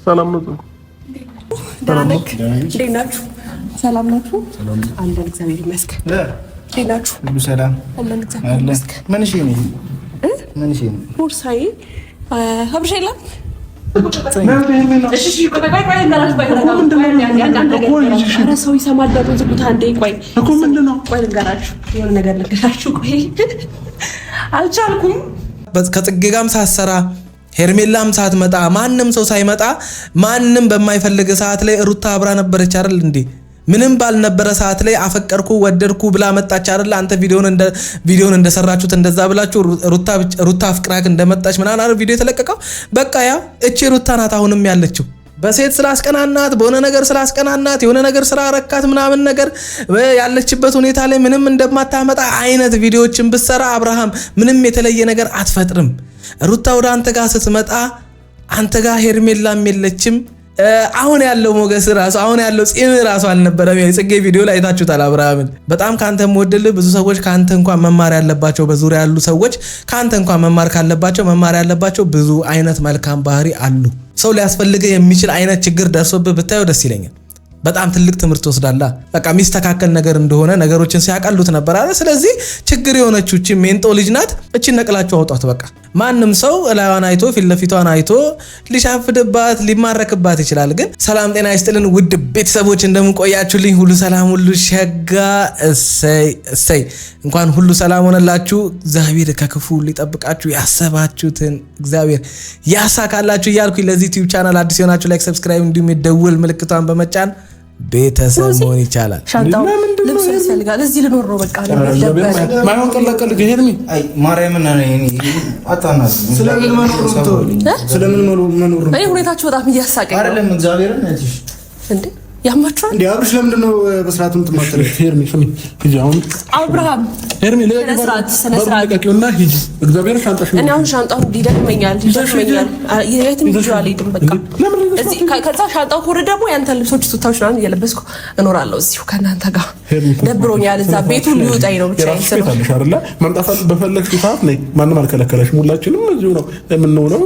ሰላም ነው። ሰላም ናችሁ? አለን እግዚአብሔር ይመስገን። ሌላችሁ ሁሉ ሰላም አለን እግዚአብሔር ይመስገን። ምን እሺ ነው? ምን እሺ ነው? ቦርሳዬ ሀብሽ የለም። ሰው ይሰማል። ዝጉታ እንዴ! ቆይ እኮ ምንድን ነው? ቆይ ልንገራችሁ፣ የሆነ ነገር ልንገራችሁ። ቆይ አልቻልኩም። ከጽጌ ጋርም ሳሰራ ሄርሜላም ሳትመጣ ማንም ሰው ሳይመጣ ማንም በማይፈልግ ሰዓት ላይ ሩታ አብራ ነበረች አይደል እንዴ? ምንም ባልነበረ ሰዓት ላይ አፈቀርኩ ወደድኩ ብላ መጣች አይደል? አንተ ቪዲዮን እንደሰራችሁት እንደዛ ብላችሁ ሩታ አፍቅራክ እንደመጣች ምናምን አይደል ቪዲዮ የተለቀቀው? በቃ ያ እቺ ሩታ ናት አሁንም ያለችው። በሴት ስላስቀናናት በሆነ ነገር ስላስቀናናት የሆነ ነገር ስራ ረካት ምናምን ነገር ያለችበት ሁኔታ ላይ ምንም እንደማታመጣ አይነት ቪዲዮዎችን ብትሰራ አብርሃም ምንም የተለየ ነገር አትፈጥርም። ሩታ ወደ አንተ ጋር ስትመጣ አንተ ጋር ሄርሜላም የለችም። አሁን ያለው ሞገስ ራሱ አሁን ያለው ጺም ራሱ አልነበረም። የጽጌ ቪዲዮ ላይ አይታችሁታል። አብርሃምን በጣም ካንተ ሞደልህ ብዙ ሰዎች ካንተ እንኳን መማር ያለባቸው በዙሪያ ያሉ ሰዎች ካንተ እንኳን መማር ያለባቸው ብዙ አይነት መልካም ባህሪ አሉ። ሰው ሊያስፈልግህ የሚችል አይነት ችግር ደርሶብህ ብታየው ደስ ይለኛል። በጣም ትልቅ ትምህርት ወስዳላ። በቃ ሚስተካከል ነገር እንደሆነ ነገሮችን ሲያቀሉት ነበር አይደል? ስለዚህ ችግር የሆነችው እቺ ሜንጦ ልጅ ናት። እቺ ነቅላችሁ አውጣት። በቃ ማንም ሰው ላይዋን አይቶ ፊት ለፊቷን አይቶ ሊሻፍድባት ሊማረክባት ይችላል። ግን ሰላም ጤና ይስጥልን ውድ ቤተሰቦች፣ እንደምን ቆያችሁልኝ? ሁሉ ሰላም ሁሉ ሸጋ። እሰይ እንኳን ሁሉ ሰላም ሆነላችሁ። እግዚአብሔር ከክፉ ሊጠብቃችሁ ያሰባችሁትን እግዚአብሔር ያሳካላችሁ እያልኩኝ ለዚህ ዩቲዩብ ቻናል አዲስ የሆናችሁ ላይክ፣ ሰብስክራይብ እንዲሁም የደውል ምልክቷን በመጫን ቤተሰብ መሆን ይቻላል። ሻንጣው ልብስ ያስፈልጋል። እዚህ ልኖር ነው በቃ ማይሆን ቀለቀል ገሄርሚ አይ ማርያምን ስለምን መኖር እኔ ሁኔታችሁ በጣም እያሳቀኝ አይደለም። እግዚአብሔርን ነትሽ እንዴ ያማችኋል እንዴ? አብርሽ ለምንድን ነው በስርዓቱም ትማጥሪ? ሄርሚ ስሚ ሂጂ። አሁን አብርሃም ሄርሚ ለቀቂውና ሂጂ። እግዚአብሔር ሻንጣሽ እኔ አሁን ሻንጣው ይደክመኛል። የትም ይዤው አልሄድም። በቃ እዚህ ከዛ ሻንጣው ኮር ደግሞ ያንተ ልብሶች ቱታዎች ምናምን እየለበስኩ እኖራለሁ እዚሁ ከእናንተ ጋር። ደብሮኛል። እዛ ቤቱ ሊወጣኝ ነው ብቻ ይሰራልሽ አይደለ? መምጣት በፈለግሽ ሰዓት ነይ። ማንም አልከለከለሽም። ሁላችንም እዚሁ ነው የምንሆነው።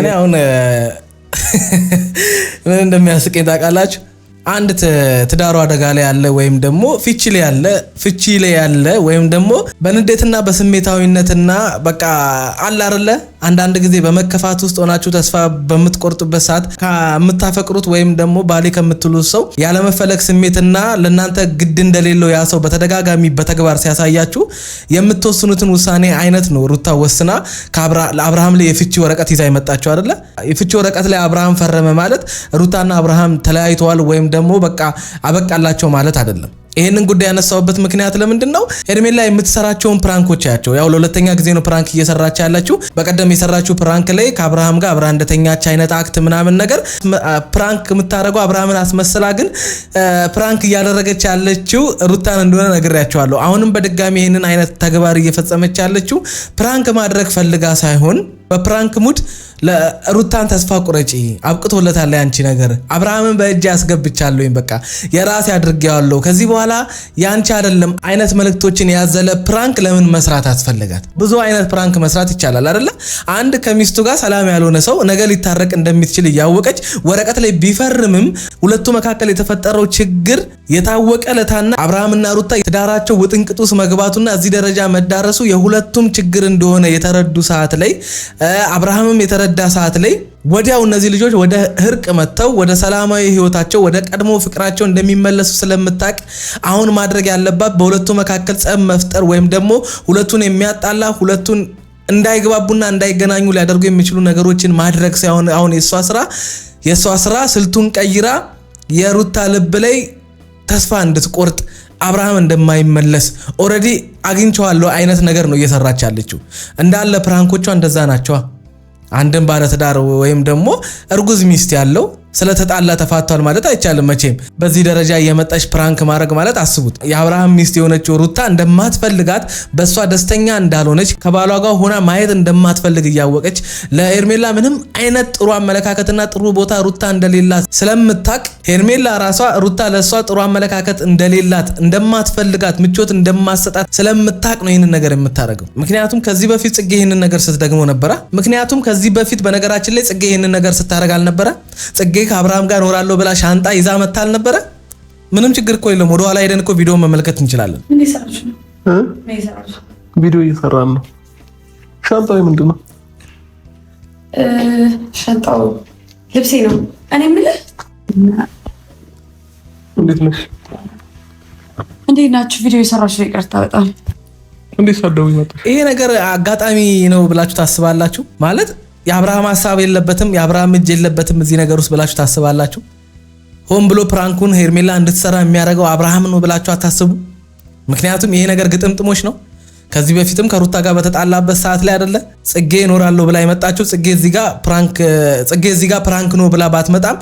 እኔ አሁን ምን እንደሚያስቀኝ ታውቃላችሁ? አንድ ትዳሩ አደጋ ላይ ያለ ወይም ደግሞ ፍቺ ላይ ያለ ወይም ደግሞ በንዴትና በስሜታዊነትና በቃ አለ አይደለ አንዳንድ ጊዜ በመከፋት ውስጥ ሆናችሁ ተስፋ በምትቆርጡበት ሰዓት ከምታፈቅሩት ወይም ደግሞ ባሌ ከምትሉት ሰው ያለመፈለግ ስሜትና ለናንተ ግድ እንደሌለው ያ ሰው በተደጋጋሚ በተግባር ሲያሳያችሁ የምትወስኑትን ውሳኔ አይነት ነው ሩታ ወስና ለአብርሃም ላይ የፍቺ ወረቀት ይዛ ይመጣችሁ አይደለ? የፍቺ ወረቀት ላይ አብርሃም ፈረመ ማለት ሩታና አብርሃም ተለያይተዋል ወይም ደግሞ በቃ አበቃላቸው ማለት አይደለም። ይሄንን ጉዳይ ያነሳውበት ምክንያት ለምንድን ነው? ሄርሜላ የምትሰራቸውን ፕራንኮች ያቸው ያው ለሁለተኛ ጊዜ ነው ፕራንክ እየሰራች ያለችው። በቀደም የሰራችው ፕራንክ ላይ ከአብርሃም ጋር አብራ እንደተኛች አይነት አክት ምናምን ነገር ፕራንክ የምታደርገው አብርሃምን አስመስላ ግን ፕራንክ እያደረገች ያለችው ሩታን እንደሆነ ነግሬያቸዋለሁ። አሁንም በድጋሚ ይሄንን አይነት ተግባር እየፈጸመች ያለችው ፕራንክ ማድረግ ፈልጋ ሳይሆን በፕራንክ ሙድ ለሩታን ተስፋ ቁረጪ አብቅቶለታል ያንቺ ነገር አብርሃምን በእጅ ያስገብቻለሁ በቃ የራሴ አድርጌዋለሁ ከዚህ በኋላ ያንቺ አይደለም አይነት መልእክቶችን ያዘለ ፕራንክ ለምን መስራት አስፈልጋት? ብዙ አይነት ፕራንክ መስራት ይቻላል አይደለ? አንድ ከሚስቱ ጋር ሰላም ያልሆነ ሰው ነገ ሊታረቅ እንደሚችል ያወቀች ወረቀት ላይ ቢፈርምም ሁለቱ መካከል የተፈጠረው ችግር የታወቀ ለታና አብርሃምና ሩታ ትዳራቸው ውጥንቅጡስ መግባቱና እዚህ ደረጃ መዳረሱ የሁለቱም ችግር እንደሆነ የተረዱ ሰዓት ላይ አብርሃምም የተረዳ ሰዓት ላይ ወዲያው እነዚህ ልጆች ወደ እርቅ መተው ወደ ሰላማዊ ህይወታቸው ወደ ቀድሞ ፍቅራቸው እንደሚመለሱ ስለምታቅ አሁን ማድረግ ያለባት በሁለቱ መካከል ጸብ መፍጠር ወይም ደግሞ ሁለቱን የሚያጣላ ሁለቱን እንዳይግባቡና እንዳይገናኙ ሊያደርጉ የሚችሉ ነገሮችን ማድረግ ሳይሆን አሁን የሷ ስራ ስልቱን ቀይራ የሩታ ልብ ላይ ተስፋ እንድትቆርጥ አብርሃም እንደማይመለስ ኦሬዲ አግኝቻለሁ አይነት ነገር ነው እየሰራች ያለችው። እንዳለ ፕራንኮቿ እንደዛ ናቸው። አንድም ባለ ትዳር ወይም ደግሞ እርጉዝ ሚስት ያለው ስለተጣላ ተፋቷል ማለት አይቻልም መቼም። በዚህ ደረጃ የመጣች ፕራንክ ማድረግ ማለት አስቡት። የአብርሃም ሚስት የሆነችው ሩታ እንደማትፈልጋት በሷ ደስተኛ እንዳልሆነች ከባሏ ጋር ሆና ማየት እንደማትፈልግ እያወቀች ለሄርሜላ ምንም አይነት ጥሩ አመለካከትና ጥሩ ቦታ ሩታ እንደሌላት ስለምታቅ ሄርሜላ ራሷ ሩታ ለሷ ጥሩ አመለካከት እንደሌላት እንደማትፈልጋት ምቾት እንደማትሰጣት ስለምታቅ ነው ይሄንን ነገር የምታደርገው። ምክንያቱም ከዚህ በፊት ጽጌ ይሄንን ነገር ስትደግመው ነበረ። ምክንያቱም ከዚህ በፊት በነገራችን ላይ ጽጌ ይሄንን ነገር ስታደርግ አልነበረ? ጽጌ ከአብርሃም ጋር እኖራለሁ ብላ ሻንጣ ይዛ መታ አልነበረ? ምንም ችግር እኮ የለም። ወደ ኋላ ሄደን እኮ ቪዲዮ መመልከት እንችላለን። ቪዲዮ እየሰራን ነው። ሻንጣው ምንድን ነው? ሻንጣው ልብሴ ነው። እኔ የምልህ እንዴት ነሽ? እንዴት ናችሁ? ቪዲዮ የሰራችሁ ነው። ይቅርታ በጣም እንዴት ሳደው ይመጣል። ይሄ ነገር አጋጣሚ ነው ብላችሁ ታስባላችሁ? ማለት የአብርሃም ሐሳብ የለበትም፣ የአብርሃም እጅ የለበትም እዚህ ነገር ውስጥ ብላችሁ ታስባላችሁ? ሆን ብሎ ፕራንኩን ሄርሜላ እንድትሰራ የሚያደርገው አብርሃም ነው ብላችሁ አታስቡ? ምክንያቱም ይሄ ነገር ግጥምጥሞች ነው። ከዚህ በፊትም ከሩታ ጋር በተጣላበት ሰዓት ላይ አይደለ ጽጌ እኖራለሁ ብላ የመጣችው። ጽጌ እዚህ ጋር ፕራንክ ነው ብላ ባትመጣም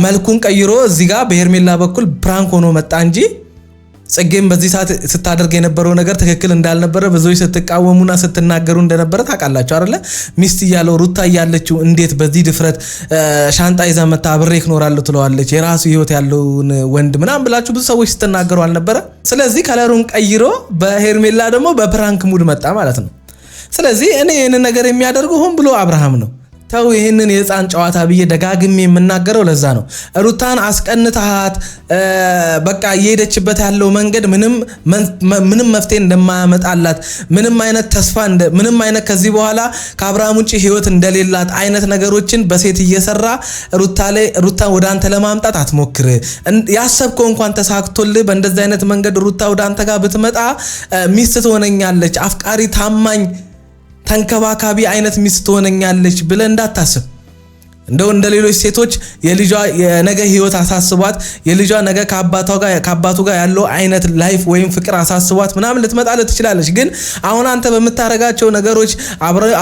መልኩን ቀይሮ እዚህ ጋር በሄርሜላ በኩል ፕራንክ ሆኖ መጣ እንጂ ጽጌም በዚህ ሰዓት ስታደርግ የነበረው ነገር ትክክል እንዳልነበረ ብዙዎች ስትቃወሙና ስትናገሩ እንደነበረ ታውቃላችሁ አይደለ? ሚስት እያለው ሩታ እያለችው እንዴት በዚህ ድፍረት ሻንጣ ይዛ መታ አብሬክ እኖራለሁ ትለዋለች? የራሱ ህይወት ያለውን ወንድ ምናምን ብላችሁ ብዙ ሰዎች ስትናገሩ አልነበረ? ስለዚህ ከለሩን ቀይሮ በሄርሜላ ደግሞ በፕራንክ ሙድ መጣ ማለት ነው። ስለዚህ እኔ ይህንን ነገር የሚያደርገው ሆን ብሎ አብርሃም ነው። ተው ይህንን የህፃን ጨዋታ ብዬ ደጋግሜ የምናገረው ለዛ ነው። ሩታን አስቀንተሃት በቃ እየሄደችበት ያለው መንገድ ምንም መፍትሄ እንደማያመጣላት ምንም አይነት ተስፋ ምንም አይነት ከዚህ በኋላ ከአብርሃም ውጪ ህይወት እንደሌላት አይነት ነገሮችን በሴት እየሰራ ሩታን ወደ አንተ ለማምጣት አትሞክር። ያሰብከው እንኳን ተሳክቶልህ በእንደዚህ አይነት መንገድ ሩታ ወደ አንተ ጋር ብትመጣ ሚስት ትሆነኛለች፣ አፍቃሪ ታማኝ ተንከባካቢ አይነት ሚስት ትሆነኛለች ብለህ እንዳታስብ። እንደው እንደ ሌሎች ሴቶች የልጇ የነገ ህይወት አሳስቧት የልጇ ነገ ከአባቱ ጋር ያለው አይነት ላይፍ ወይም ፍቅር አሳስቧት ምናምን ልትመጣልህ ትችላለች። ግን አሁን አንተ በምታረጋቸው ነገሮች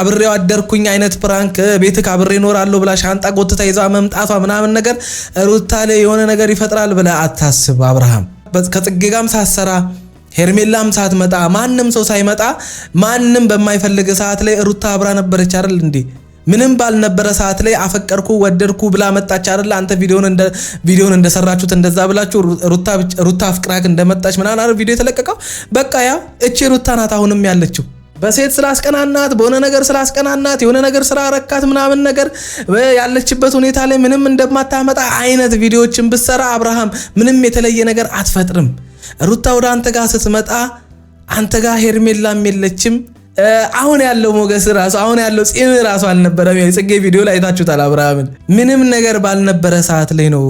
አብሬው አደርኩኝ አይነት ፕራንክ ቤትህ አብሬ እኖራለሁ ብላ ሻንጣ ጎትታ ይዛ መምጣቷ ምናምን ነገር ሩታ ላይ የሆነ ነገር ይፈጥራል ብለህ አታስብ። አብርሃም ከጽጌ ጋርም ሳሰራ ሄርሜላም ሳትመጣ ማንም ሰው ሳይመጣ ማንም በማይፈልግ ሰዓት ላይ ሩታ አብራ ነበረች አይደል እንዴ? ምንም ባልነበረ ሰዓት ላይ አፈቀርኩ ወደድኩ ብላ መጣች አይደል? አንተ ቪዲዮን እንደሰራችሁት እንደዛ ብላችሁ ሩታ አፍቅራክ እንደመጣች ምናምን አይደል ቪዲዮ የተለቀቀው? በቃ ያ እቺ ሩታ ናት አሁንም ያለችው። በሴት ስላስቀናናት በሆነ ነገር ስላስቀናናት የሆነ ነገር ስላረካት ምናምን ነገር ያለችበት ሁኔታ ላይ ምንም እንደማታመጣ አይነት ቪዲዮዎችን ብትሰራ አብርሃም ምንም የተለየ ነገር አትፈጥርም። ሩታ ወደ አንተ ጋር ስትመጣ አንተ ጋር ሄርሜላም የለችም። አሁን ያለው ሞገስ ራሱ አሁን ያለው ፂም ራሱ አልነበረም። የጽጌ ቪዲዮ ላይ አይታችሁታል። አብርሃምን ምንም ነገር ባልነበረ ሰዓት ላይ ነው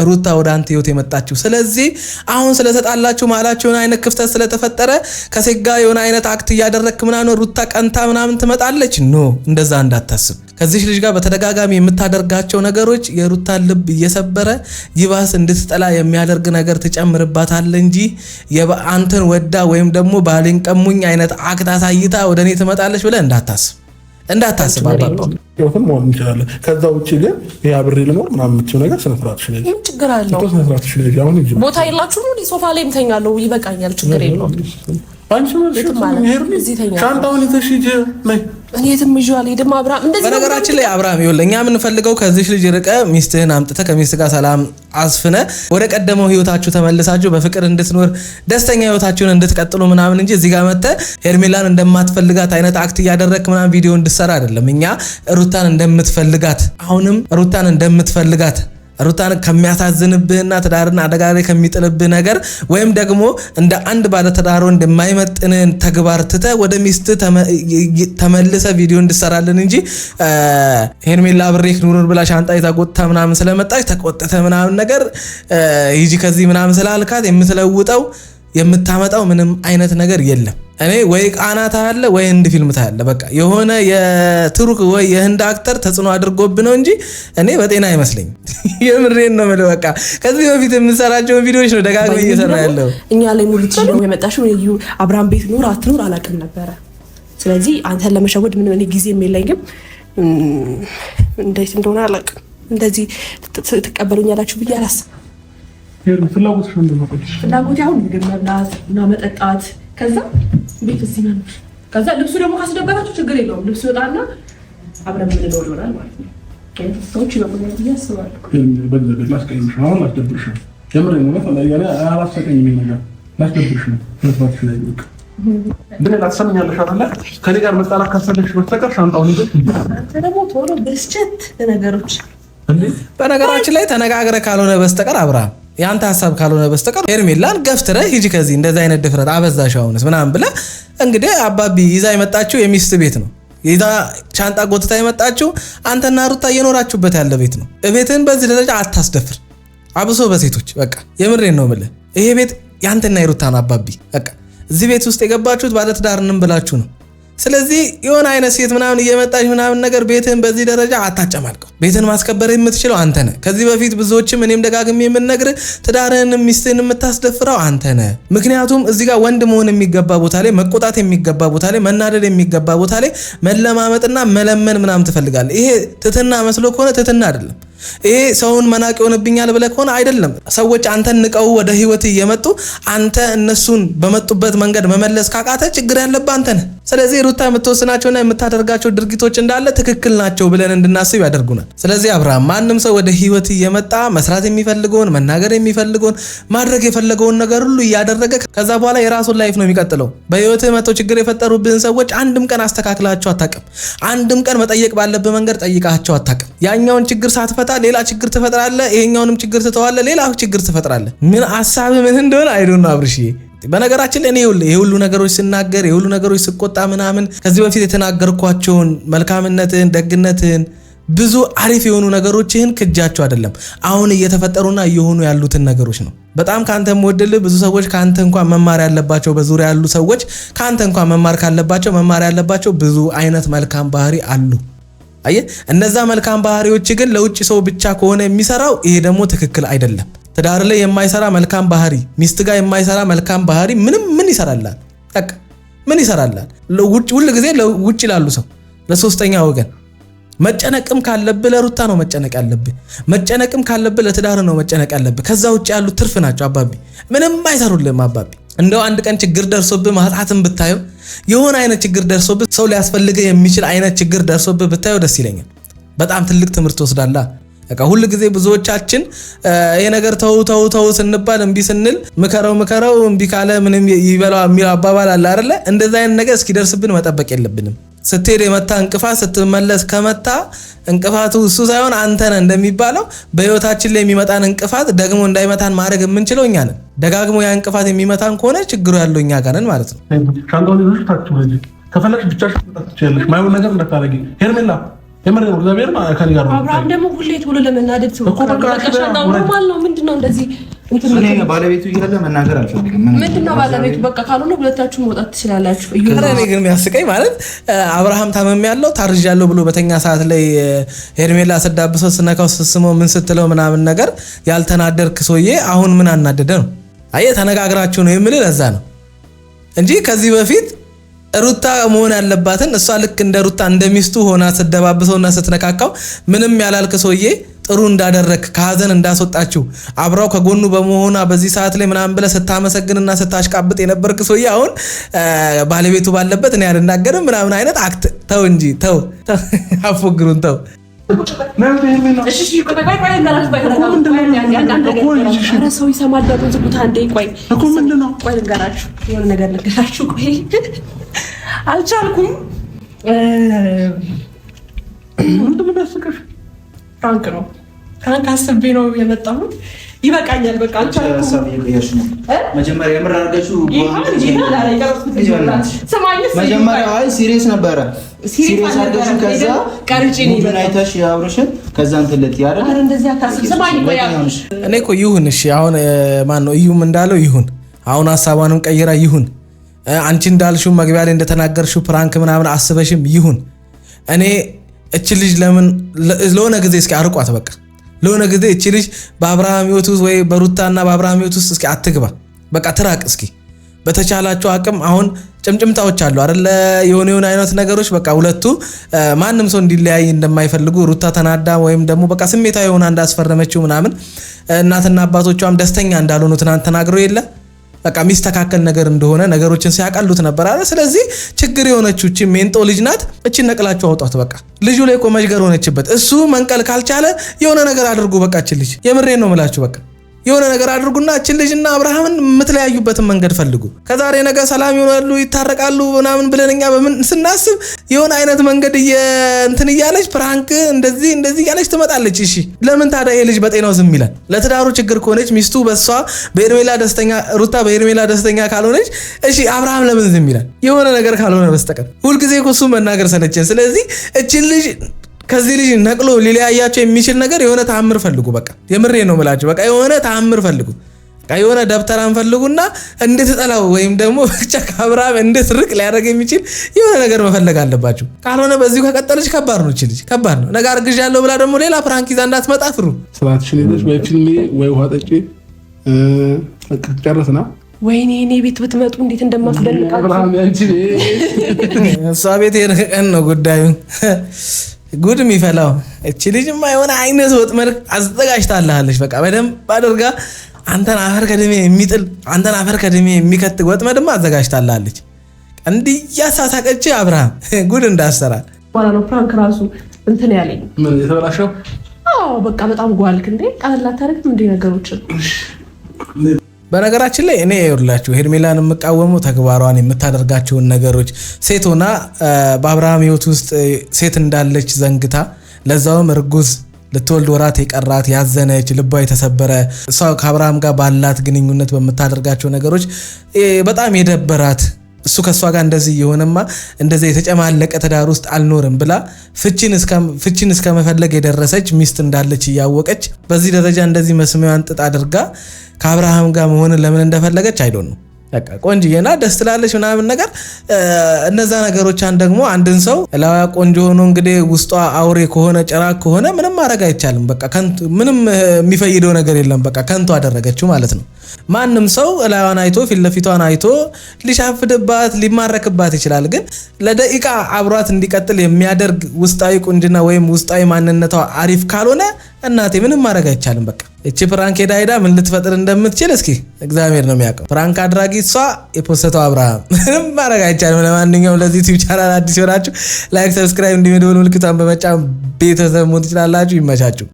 ሩታ ወደ አንተ ህይወት የመጣችው። ስለዚህ አሁን ስለተጣላችሁ ማላችሁ የሆነ አይነት ክፍተት ስለተፈጠረ ከሴጋ የሆነ አይነት አክት እያደረክ ምናምን ሩታ ቀንታ ምናምን ትመጣለች። ኖ እንደዛ እንዳታስብ። ከዚህ ልጅ ጋር በተደጋጋሚ የምታደርጋቸው ነገሮች የሩታን ልብ እየሰበረ ይባስ እንድትጠላ የሚያደርግ ነገር ትጨምርባታል እንጂ አንተን ወዳ ወይም ደግሞ ባሌን ቀሙኝ አይነት አክት አሳይታ ወደኔ ትመጣለች ብለህ እንዳታስብ አባባ ህይወትን መሆን እንችላለን። ከዛ ውጭ ግን ይሄ አብሬ ልኖር ምናምን የምትይው ነገር ስነ ስርዓትሽ ነሽ። ምን ችግር አለው? ስነስርዓትሽ ነሽ። አሁን እንጂ ቦታ የላችሁም እንዴ? ሶፋ ላይ እተኛለሁ፣ ይበቃኛል፣ ችግር የለውም። አንቺ ሻንጣውን ይዘሽ ሂጂ ነይ። እኔ የትም ይዤው አልሄድም። አብርሃም እንደዚህ ነው። በነገራችን ላይ አብርሃም ይኸውልህ እኛ የምንፈልገው ከዚህ ልጅ ርቀ ሚስትህን አምጥተህ ከሚስት ጋር ሰላም አስፍነ ወደ ቀደመው ህይወታችሁ ተመልሳችሁ በፍቅር እንድትኖር ደስተኛ ህይወታችሁን እንድትቀጥሉ ምናምን እንጂ እዚህ ጋር መጥተህ ሄርሜላን እንደማትፈልጋት አይነት አክት እያደረክ ምናምን ቪዲዮ እንድትሰራ አይደለም። እኛ ሩታን እንደምትፈልጋት አሁንም ሩታን እንደምትፈልጋት ሩታን ከሚያሳዝንብህና ትዳርን አደጋ ላይ ከሚጥልብህ ነገር ወይም ደግሞ እንደ አንድ ባለ ትዳር ወንድ የማይመጥንን ተግባር ትተህ ወደ ሚስት ተመልሰ ቪዲዮ እንድሰራልን እንጂ ሄርሜላ አብሬክ ኑር ብላ ሻንጣ ይዛ ጎትታ ምናምን ስለመጣች ተቆጥተ ምናምን ነገር ሂጂ ከዚህ ምናምን ስላልካት የምትለውጠው የምታመጣው ምንም አይነት ነገር የለም። እኔ ወይ ቃና ታያለ ወይ ህንድ ፊልም ታያለ። በቃ የሆነ የቱርክ ወይ የህንድ አክተር ተጽዕኖ አድርጎብ ነው እንጂ እኔ በጤና አይመስለኝ። የምሬን ነው ማለት በቃ ከዚህ በፊት የምንሰራቸው ቪዲዮዎች ነው ደጋግመ እየሰራ ያለው። እኛ ላይ ሙሉ ትችለው የመጣሽው አብርሃም ቤት ኑር አትኑር አላውቅም ነበረ። ስለዚህ አንተን ለመሸወድ ምንም እኔ ጊዜም የለኝም። እንዴት እንደሆነ አላውቅም። እንደዚህ ትቀበሉኛላችሁ ብዬ አላስብም። ፍላጎትሽ ምንድን ነው? ፍላጎቴ አሁን ምግብ መብላት እና መጠጣት፣ ከዛ ቤት እዚህ መኖር፣ ከዛ ልብሱ ደግሞ ካስደበራችሁ ችግር የለውም ልብሱ ይወጣና አብረን የምንኖር ይሆናል ማለት ነው። ሰዎች ይበቁኛል ብዬ አስባለሁ። በዚህ ላስቀይምሽ ነው ላስደብርሽ ነው የምሬን ነው ፈላጊ አላስቀኝ የሚነገር ላስደብርሽ ነው መስዋዕትሽ ላይ ይልቅ ግን ላትሰምኛለሽ አይደለ? ከኔ ጋር መጣላት ካሰለሽ በስተቀር ሻንጣውን ይዘሽ አንተ ደግሞ ቶሎ ብስጭት ነገሮች በነገራችን ላይ ተነጋግረህ ካልሆነ በስተቀር አብርሃም ያንተ ሐሳብ ካልሆነ በስተቀር ሄርሜላን ገፍትረህ ሂጂ ከዚህ እንደዛ አይነት ድፍረት አበዛሽ አሁንስ ምናምን ብለህ እንግዲህ አባቢ ይዛ የመጣችው የሚስት ቤት ነው። ይዛ ሻንጣ ጎትታ የመጣችው አንተና ሩታ እየኖራችሁበት ያለ ቤት ነው። ቤትን በዚህ ደረጃ አታስደፍር፣ አብሶ በሴቶች በቃ የምሬን ነው የምልህ። ይሄ ቤት ያንተና የሩታ ነው አባቢ። በቃ እዚህ ቤት ውስጥ የገባችሁት ባለትዳርንም ብላችሁ ነው። ስለዚህ የሆነ አይነት ሴት ምናምን እየመጣች ምናምን ነገር ቤትን በዚህ ደረጃ አታጨማልቀው። ቤትን ማስከበር የምትችለው አንተ ነህ። ከዚህ በፊት ብዙዎችም እኔም ደጋግሜ የምነግርህ ትዳርህን ሚስትህን የምታስደፍረው አንተ ነህ። ምክንያቱም እዚህ ጋር ወንድ መሆን የሚገባ ቦታ ላይ፣ መቆጣት የሚገባ ቦታ ላይ፣ መናደድ የሚገባ ቦታ ላይ መለማመጥና መለመን ምናምን ትፈልጋለህ። ይሄ ትትና መስሎ ከሆነ ትትና አይደለም። ይሄ ሰውን መናቅ ይሆንብኛል ብለህ ከሆነ አይደለም። ሰዎች አንተን ንቀው ወደ ህይወት እየመጡ አንተ እነሱን በመጡበት መንገድ መመለስ ካቃተ ችግር ያለብህ አንተ ነህ። ስለዚህ ሩታ የምትወስናቸውና የምታደርጋቸው ድርጊቶች እንዳለ ትክክል ናቸው ብለን እንድናስብ ያደርጉናል። ስለዚህ አብርሃም ማንም ሰው ወደ ህይወት እየመጣ መስራት የሚፈልገውን መናገር የሚፈልገውን ማድረግ የፈለገውን ነገር ሁሉ እያደረገ ከዛ በኋላ የራሱን ላይፍ ነው የሚቀጥለው። በህይወትህ መጥተው ችግር የፈጠሩብህን ሰዎች አንድም ቀን አስተካክላቸው አታውቅም። አንድም ቀን መጠየቅ ባለብህ መንገድ ጠይቃቸው አታውቅም። ያኛውን ችግር ሳትፈታ ሌላ ችግር ትፈጥራለህ፣ ይሄኛውንም ችግር ትተዋለህ፣ ሌላ ችግር ትፈጥራለህ። ምን ሐሳብ ምን እንደሆነ አይዶን ነው አብርሽ። በነገራችን ላይ እኔ የሁሉ ነገሮች ስናገር የሁሉ ነገሮች ስቆጣ ምናምን ከዚህ በፊት የተናገርኳቸውን መልካምነትን፣ ደግነትን፣ ብዙ አሪፍ የሆኑ ነገሮችህን ክጃቸው አይደለም አሁን እየተፈጠሩና እየሆኑ ያሉትን ነገሮች ነው። በጣም ካንተ የምወድልህ ብዙ ሰዎች ካንተ እንኳን መማር ያለባቸው በዙሪያ ያሉ ሰዎች ካንተ እንኳን መማር ያለባቸው ብዙ አይነት መልካም ባህሪ አሉ። አየህ እነዛ መልካም ባህሪዎች ግን ለውጭ ሰው ብቻ ከሆነ የሚሰራው ይሄ ደግሞ ትክክል አይደለም። ትዳር ላይ የማይሰራ መልካም ባህሪ፣ ሚስት ጋር የማይሰራ መልካም ባህሪ ምን ይሰራላል? በቃ ምን ይሰራላል? ሁሉ ጊዜ ለውጭ ላሉ ሰው ለሶስተኛ ወገን መጨነቅም ካለብህ ለሩታ ነው መጨነቅ ያለብህ። መጨነቅም ካለብህ ለትዳር ነው መጨነቅ ያለብህ። ከዛ ውጭ ያሉ ትርፍ ናቸው አባቢ፣ ምንም አይሰሩልህም አባቢ። እንደው አንድ ቀን ችግር ደርሶብህ ማጣትን ብታየው የሆነ አይነት ችግር ደርሶብህ ሰው ሊያስፈልግህ የሚችል አይነት ችግር ደርሶብህ ብታየው ደስ ይለኛል። በጣም ትልቅ ትምህርት ወስዳላ። በቃ ሁሉ ጊዜ ብዙዎቻችን ይሄ ነገር ተው ስንባል እምቢ ስንል ምከረው እምቢ ካለ ምንም ይበላው የሚል አባባል አለ አይደለ? እንደዛ አይነት ነገር እስኪደርስብን መጠበቅ የለብንም። ስትሄድ የመታ እንቅፋት ስትመለስ ከመታ እንቅፋቱ እሱ ሳይሆን አንተ ነህ እንደሚባለው በህይወታችን ላይ የሚመጣን እንቅፋት ደግሞ እንዳይመታን ማድረግ የምንችለው እኛ ነን። ደጋግሞ ያ እንቅፋት የሚመታን ከሆነ ችግሩ ያለው እኛ ጋር ነን ማለት ነው። ሻንጣውን ይዘሽ ታችሁ ልጅ ከፈለግሽ ብቻሽ መጣት ትችያለሽ። ማይሆን ነገር እንዳታረጊ ሄርሜላ። የምር ነው እግዚአብሔር ከኔ ጋር ነው። አብርሃም ደግሞ ሁሌ ቶሎ ለመናደድ ሰው ሻንጣው ኖርማል ነው። ምንድነው እንደዚህ እኔ ባለቤቱ እያለ መናገር አልፈልግም። ምንድነው ባለቤቱ? በቃ ካልሆነ ሁለታችሁ መውጣት ትችላላችሁ። እኔ ግን የሚያስቀኝ ማለት አብርሃም ታመም ያለው ታርጅ ያለው ብሎ በተኛ ሰዓት ላይ ሄርሜላ ስዳብሰው ስነካው ስስመው ምን ስትለው ምናምን ነገር ያልተናደርክ ሰውዬ አሁን ምን አናደደ ነው? አየህ ተነጋግራችሁ ነው የምልህ። ለዛ ነው እንጂ ከዚህ በፊት ሩታ መሆን ያለባትን እሷ ልክ እንደ ሩታ እንደሚስቱ ሆና ስትደባብሰውና ስትነካካው ምንም ያላልክ ሰውዬ ጥሩ እንዳደረክ ከሀዘን እንዳስወጣችሁ አብራው ከጎኑ በመሆኗ በዚህ ሰዓት ላይ ምናምን ብለህ ስታመሰግንና ስታሽቃብጥ የነበርክ ሰውዬ አሁን ባለቤቱ ባለበት እኔ አልናገርም ምናምን አይነት አክት ተው እንጂ ተው አፎግሩን ተው። ሰው ይሰማል። ዝጉታ እንደ ቆይ ልንገራችሁ የሆነ ነገር ልንገራችሁ። ቆይ አልቻልኩም። ምንድን ነው የሚያስቅሽ? ፍራንክ ነው። ፍራንክ አስቤ ነው የመጣሁት። ይበቃኛል። በቃ አልቻልኩም። መጀመሪያ የምር አድርገሽው መጀመሪያ አይ ሲሪየስ ነበረ። ሲሪየስ አድርገሽው ከዛ ቀርጪኒ አይተሽ ያብረሽን ከዛ እንትለት ያረደ አረ እንደዚህ አታስብ። ሰማኝ ቆይ እኔ እኮ ይሁን እሺ። አሁን ማን ነው እዩም እንዳለው ይሁን። አሁን ሐሳቧንም ቀይራ ይሁን። አንቺ እንዳልሽው መግቢያ ላይ እንደተናገርሽው ፕራንክ ምናምን አስበሽም ይሁን። እኔ እቺ ልጅ ለምን ለሆነ ጊዜ እስኪ አርቋት በቃ ለሆነ ጊዜ እቺ ልጅ በአብርሃም ህይወት ውስጥ ወይ በሩታና በአብርሃም ህይወት ውስጥ እስኪ አትግባ። በቃ ትራቅ እስኪ በተቻላቸው አቅም አሁን ጭምጭምታዎች አሉ አይደለ የሆነ አይነት ነገሮች በቃ ሁለቱ ማንንም ሰው እንዲለያይ እንደማይፈልጉ ሩታ ተናዳ ወይም ደግሞ በቃ ስሜታዊ ሆና እንዳስፈረመችው ምናምን እናትና አባቶቿም ደስተኛ እንዳልሆኑ ትናንት ተናግረው የለ በቃ ሚስተካከል ነገር እንደሆነ ነገሮችን ሲያቀሉት ነበር አይደል ስለዚህ ችግር የሆነችው እቺ ሜንጦ ልጅ ናት እቺ ነቅላችሁ አውጣት በቃ ልጁ ላይ ቆመሽገር ሆነችበት እሱ መንቀል ካልቻለ የሆነ ነገር አድርጉ በቃ እቺ ልጅ የምሬን ነው የምላችሁ በቃ የሆነ ነገር አድርጉና እቺ ልጅና አብርሃምን የምትለያዩበትን መንገድ ፈልጉ ከዛሬ ነገ ሰላም ይሆናሉ ይታረቃሉ ምናምን ብለንኛ በምን ስናስብ የሆነ አይነት መንገድ እንትን እያለች ፕራንክ እንደዚህ እያለች ትመጣለች እሺ ለምን ታዲያ ይሄ ልጅ በጤናው ዝም ይላል ለትዳሩ ችግር ከሆነች ሚስቱ በሷ በኤርሜላ ደስተኛ ሩታ በኤርሜላ ደስተኛ ካልሆነች እሺ አብርሃም ለምን ዝም ይላል የሆነ ነገር ካልሆነ በስተቀር ሁሉ ጊዜ እሱ መናገር ሰለቸን ስለዚህ እቺ ልጅ ከዚህ ልጅ ነቅሎ ሊለያያቸው የሚችል ነገር የሆነ ተአምር ፈልጉ በቃ የምሬ ነው ማለት በቃ የሆነ ተአምር ፈልጉ በቃ የሆነ ደብተራን ፈልጉና እንድትጠላው ወይም ደግሞ ብቻ ከአብርሃም እንድትርቅ ሊያደርግ የሚችል የሆነ ነገር መፈለግ አለባችሁ ካልሆነ በዚሁ ከቀጠለች ከባድ ነው እቺ ከባድ ነው ነገር አርግዣለሁ ብላ ደግሞ ሌላ ፕራንክ ይዛ እንዳትመጣ ፍሩ ስራትሽን ሄደሽ ወይ ፊልም ወይ ውሃ ጠጪ በቃ ጨረስና ወይኔ እኔ ቤት ብትመጡ እንዴት እንደማስደንቃችሁ አብርሃም ያንቺ እሷ ቤት የነቀን ነው ጉዳዩ ጉድ የሚፈላው እቺ ልጅማ የሆነ አይነት ወጥመድ አዘጋጅታለች በቃ በደንብ አድርጋ አንተን አፈር ከደሜ የሚጥል አንተን አፈር ከደሜ የሚከት ወጥመድማ አዘጋጅታለች እንዲያሳሳቀች አብርሃም ጉድ እንዳሰራል ባላ ነው ፕራንክ ራሱ እንትን ያለኝ ምን የተበላሸው አዎ በቃ በጣም ጓልክ እንዴ ቀለል አታረግም እንዴ ነገሮችን በነገራችን ላይ እኔ ይኸውላችሁ ሄርሜላን የምቃወመው ተግባሯን የምታደርጋቸውን ነገሮች ሴት ሆና በአብርሃም ህይወት ውስጥ ሴት እንዳለች ዘንግታ ለዛውም እርጉዝ ልትወልድ ወራት የቀራት ያዘነች ልቧ የተሰበረ እሷ ከአብርሃም ጋር ባላት ግንኙነት በምታደርጋቸው ነገሮች በጣም የደበራት እሱ ከሷ ጋር እንደዚህ የሆነማ እንደዚህ የተጨማለቀ ትዳር ውስጥ አልኖርም ብላ ፍቺን እስከ መፈለግ የደረሰች ሚስት እንዳለች ያወቀች በዚህ ደረጃ እንደዚህ መስሚያዋን ጥጥ አድርጋ ከአብርሃም ጋር መሆን ለምን እንደፈለገች አይዶን ነው በቃ ቆንጆና ደስ ትላለች ምናምን ነገር እነዛ ነገሮች ደግሞ አንድን ሰው ላዋ ቆንጆ ሆኖ እንግዲህ ውስጧ አውሬ ከሆነ ጭራቅ ከሆነ ምንም ማድረግ አይቻልም በቃ ከንቱ ምንም የሚፈይደው ነገር የለም በቃ ከንቱ አደረገችው ማለት ነው ማንም ሰው ላዋን አይቶ ፊትለፊቷን አይቶ ሊሻፍድባት ሊማረክባት ይችላል ግን ለደቂቃ አብሯት እንዲቀጥል የሚያደርግ ውስጣዊ ቁንጅና ወይም ውስጣዊ ማንነቷ አሪፍ ካልሆነ እናቴ ምንም ማድረግ አይቻልም በቃ እቺ ፕራንክ ሄዳ ምን ልትፈጥር እንደምትችል እስኪ እግዚአብሔር ነው የሚያውቀው ፕራንክ አድራጊ እሷ የፖስተው አብርሃም ምንም ማድረግ አይቻልም ለማንኛውም ለዚህ ዩቲዩብ ቻናል አዲስ ሆናችሁ ላይክ ሰብስክራይብ እንዲመደወሉ ምልክቱን በመጫን ቤተሰብ መሆን ትችላላችሁ ይመቻችሁ